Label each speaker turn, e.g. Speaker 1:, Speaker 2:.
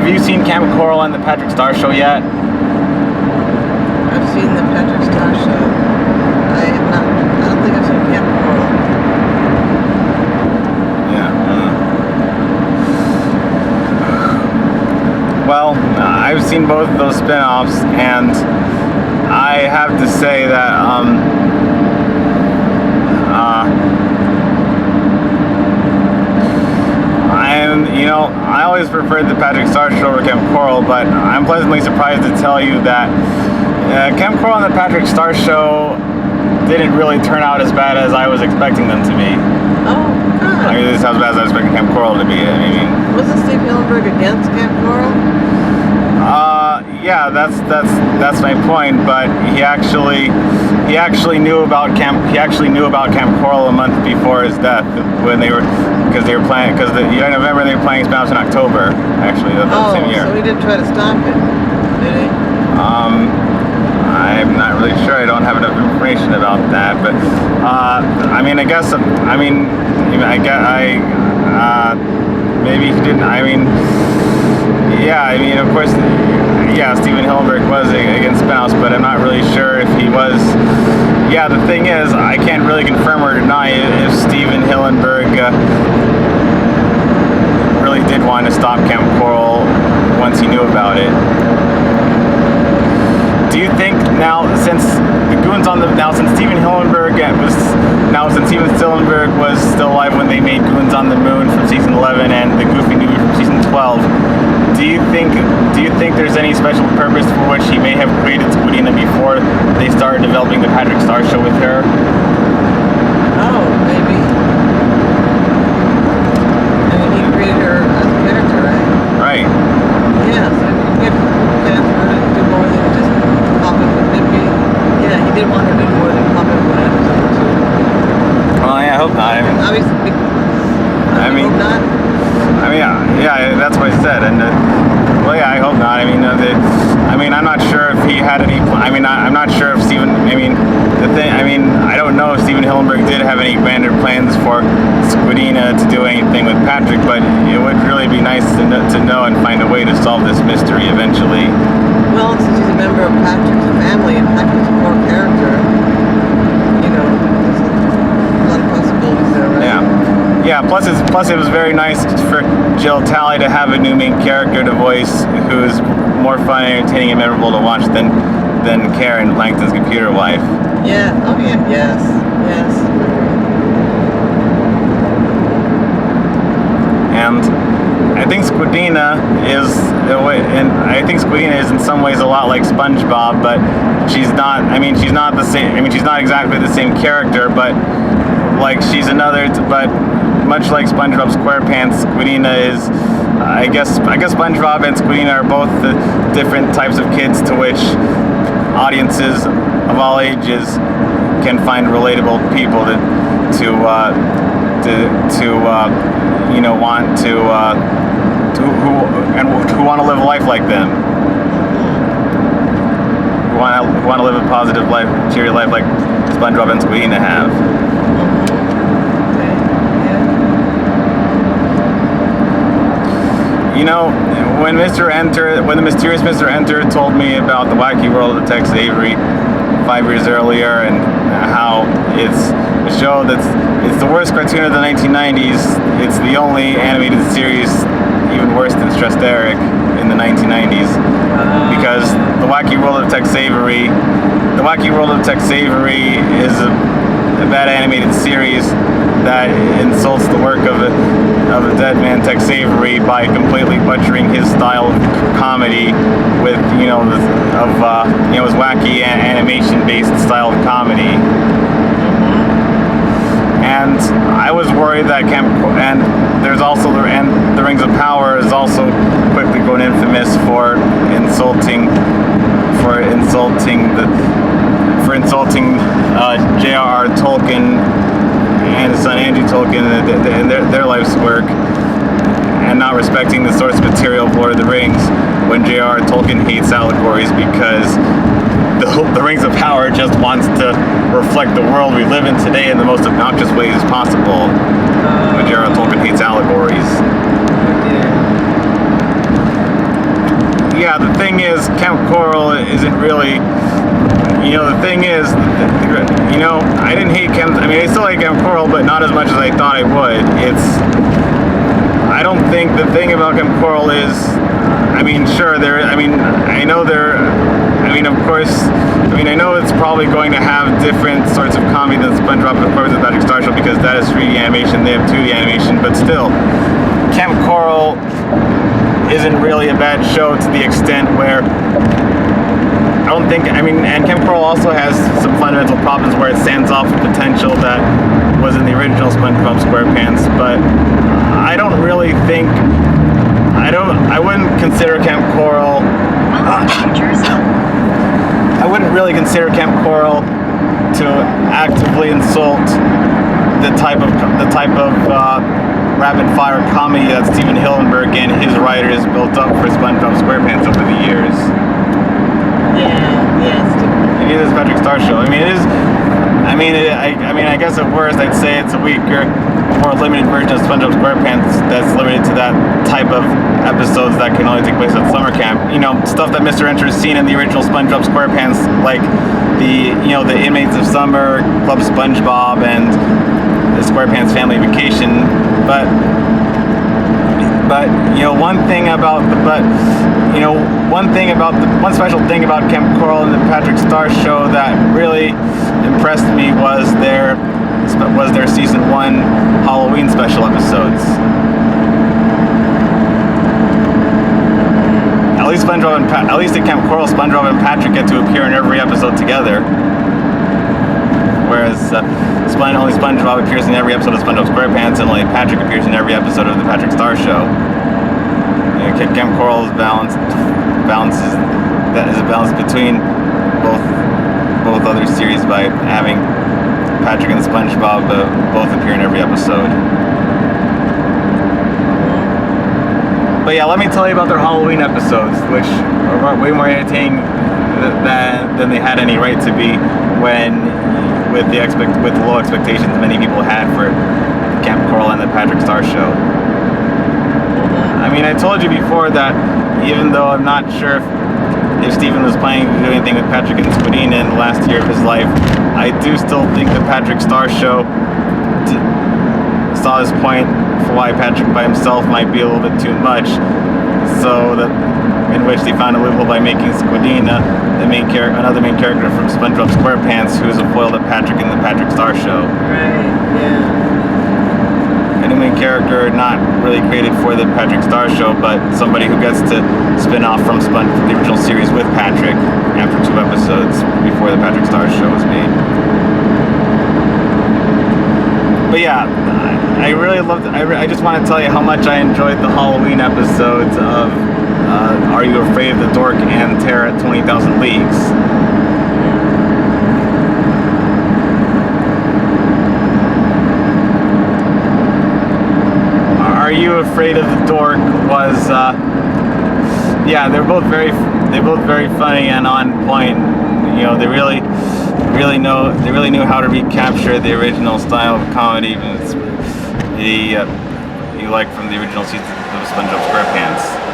Speaker 1: have you seen Camp Coral and the Patrick Star Show yet?
Speaker 2: I've seen the Patrick Star Show. I have not. I don't think I've seen Camp Coral.
Speaker 1: Yeah. Well, I've seen both of those spin-offs, and I have to say that I always preferred the Patrick Star Show over Camp Coral, but I'm pleasantly surprised to tell you that Camp Coral and the Patrick Star Show didn't really turn out as bad as I was expecting them to be.
Speaker 2: Oh, good.
Speaker 1: I mean, this is how bad as I was expecting Camp Coral to be. I mean,
Speaker 2: wasn't Steve Hillenburg against Camp Coral?
Speaker 1: Yeah, that's my point. But he actually knew about Camp Coral a month before his death, when they were playing, because the November they were playing spin-offs in October. Actually, the same year.
Speaker 2: So he didn't try to stop it, did he?
Speaker 1: I'm not really sure. I don't have enough information about that. But maybe he didn't. Of course, Stephen Hillenburg was against spin-offs, but I'm not really sure if he was. Yeah, the thing is, I can't really confirm or deny if Stephen Hillenburg really did want to stop Camp Coral once he knew about it. Do you think since Stephen Hillenburg was still alive when they made Goons on the Moon from season 11 and the Goofy movie from season 12, do you think there's any special purpose for which he may have created Squidina before they started developing the Patrick Star Show with her?
Speaker 2: Oh, maybe. I mean, he created her as a character, right?
Speaker 1: Right.
Speaker 2: Yeah, so you get fans for her to do more than just pop up with Nippy. Yeah, he did want her to do more than pop up with an episode or two.
Speaker 1: Well, I hope not.
Speaker 2: Obviously, hope not.
Speaker 1: Yeah, that's what I said, and I hope not. I'm not sure if he had any. I'm not sure if Stephen. I don't know if Stephen Hillenburg did have any grander plans for Squidina to do anything with Patrick, but it would really be nice to know and find a way to solve this mystery eventually.
Speaker 2: Well, since he's a member of Patrick's family and Patrick's a core character, there's a lot of possibilities there, right?
Speaker 1: Yeah. Plus it was very nice for Jill Talley to have a new main character to voice, who's more fun, entertaining, and memorable to watch than Karen, Langton's computer wife.
Speaker 2: Yeah. Oh yeah. Yes.
Speaker 1: And I think Squidina is in some ways a lot like SpongeBob, but she's not. She's not the same. She's not exactly the same character, but she's another. But much like Spongebob Squarepants, Squidina is. I guess SpongeBob and Squidina are both the different types of kids to which audiences of all ages can find relatable people who want to live a life like them, who want to live a positive life, cheery life like SpongeBob and Squidina have. When the mysterious Mr. Enter told me about the wacky world of Tex Avery 5 years earlier, and how it's a show it's the worst cartoon of the 1990s. It's the only animated series even worse than Stressed Eric in the 1990s, because the wacky world of Tex Avery is a bad animated series that insults the work of a dead man, Tex Avery, by completely butchering his style of comedy with his wacky animation-based style of comedy. And I was worried that the Rings of Power is also quickly grown infamous for insulting J.R.R. Tolkien and his son Andrew Tolkien and their life's work, and not respecting the source material of Lord of the Rings, when J.R.R. Tolkien hates allegories because the Rings of Power just wants to reflect the world we live in today in the most obnoxious ways possible. When J.R.R. Tolkien hates allegories. yeah, the thing is, Camp Coral isn't really, the thing is, I didn't hate Camp, I still like Camp Coral, but not as much as I thought I would. I don't think the thing about Camp Coral is, sure, I know it's probably going to have different sorts of comedy than SpongeBob and of course the Patrick Star Show, because that is 3D animation, they have 2D animation, but still, Camp Coral isn't really a bad show to the extent where and Camp Coral also has some fundamental problems where it stands off the potential that was in the original SpongeBob SquarePants, but I don't really think, I wouldn't consider Camp Coral, I wouldn't really consider Camp Coral to actively insult the type of rapid fire comedy that Stephen Hillenburg and his writers built up for SpongeBob SquarePants over the years. It is Patrick Star Show. I guess at worst I'd say it's a weaker, more limited version of SpongeBob SquarePants that's limited to that type of episodes that can only take place at summer camp. Stuff that Mr. Enter has seen in the original SpongeBob SquarePants, like the Inmates of Summer, Club SpongeBob, and the SquarePants Family Vacation. But one special thing about Camp Coral and the Patrick Star Show that really impressed me was their season 1 Halloween special episodes. At least at Camp Coral, SpongeBob and Patrick get to appear in every episode together, whereas only SpongeBob appears in every episode of SpongeBob SquarePants, and only Patrick appears in every episode of the Patrick Star Show. Camp Coral is a balance between both other series by having Patrick and SpongeBob both appear in every episode. But yeah, let me tell you about their Halloween episodes, which are way more entertaining than they had any right to be with the low expectations many people had for Camp Coral and the Patrick Star Show. I told you before that even though I'm not sure if Stephen was planning to do anything with Patrick and Squidina in the last year of his life, I do still think the Patrick Star Show saw his point for why Patrick by himself might be a little bit too much, in which they found a loophole by making Squidina another main character from SpongeBob SquarePants, who is a foil to Patrick in the Patrick Star Show.
Speaker 2: Right, yeah.
Speaker 1: A new main character not really created for the Patrick Star Show, but somebody who gets to spin off from the original series with Patrick after 2 episodes before the Patrick Star Show was made. But yeah, I really loved it. I just want to tell you how much I enjoyed the Halloween episodes of Are You Afraid of the Dork and Terror at 20,000 Leagues. Are You Afraid of the Dork was, they're both very funny and on point. They really knew how to recapture the original style of comedy you like from the original season of SpongeBob SquarePants.